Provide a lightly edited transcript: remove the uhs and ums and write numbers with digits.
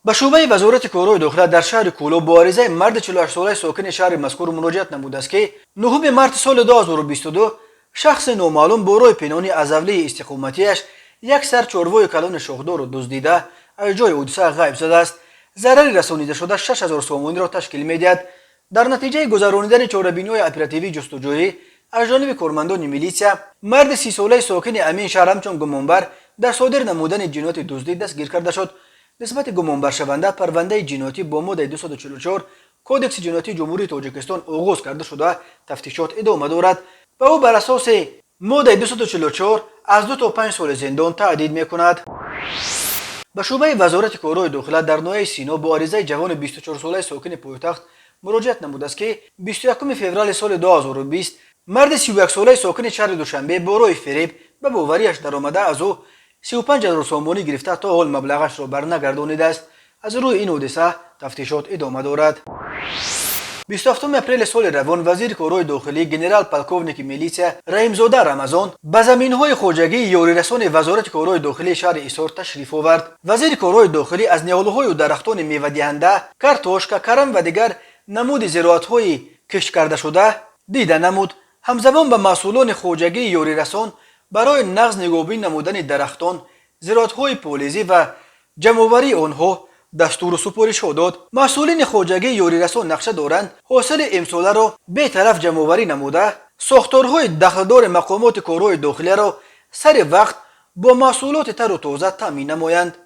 به شعبه وزارت کارهای داخله در شهر کولو با عریضه مرد 48 ساله ساکن شهر مذکور مراجعت نموده است که 9 مارس سال 2022 شخص نامعلوم با راه پنهانی از حوله استقامتیش یک سر چاروای کلان شاخدار را دزدیده از جای حادثه غیب شده است. ضرری رسانیده شده 6000 سومانی را تشکیل می‌دهد. در نتیجه گذرانیدن چاره‌بینی‌های اپراتیوی جستجویی از جانب کارمندان میلیسیا، مرد 30 ساله ساکن امین شهر همچون گمانبر در صادر نمودن جنایت دزدی دستگیر کرده شد. نسبت گمانبر شونده پرونده جنایتی با ماده 244 کودکس جنایتی جمهوری تاجیکستان آغاز کرده شده تفتیشات ادامه دارد و او بر اساس ماده 244 از 2 تا 5 سال زندان تهدید میکند. به شعبه وزارت کارهای داخله در ناحیه سینا با عریضه جوان 24 ساله ساکن پایتخت مراجعت نموده است که 21 فوریه سال 2020 مرد 31 ساله ساکن شهر دوشنبه با راه فریب به باوریش درآمده از او 35000 سومانی گرفته تا حال مبلغش را برنگردانیده است. از روی این حادثه تفتیشات ادامه دارد. 27 اپریل سال روان وزیر کارهای داخلی جنرال پلکوونیک میلیسیا رحیمزاده رمضان به زمین‌های خواجگی یاری رسان وزارت کارهای داخلی شهر ایسار تشریف آورد. وزیر کارهای داخلی از نیالوهای و درختان میوه دهنده، کارتوشک، کرم و دیگر نمود زراعت‌های کشت کرده شده دیده نمود. همزمان به مسئولان خواجگی یاری رسان برای نقض نگهبانی نمودن درختان، زراعت‌های پولیزی و جمع‌آوری آنها دستور و سپارش داد. مسئولین خواجگی یاری رسان نقشه دارند حاصل امساله را به طرف جمع‌آوری نموده ساختارهای دخلدار مقامات کارهای داخلی را سر وقت با محصولات تر و تازه تامین نمایند.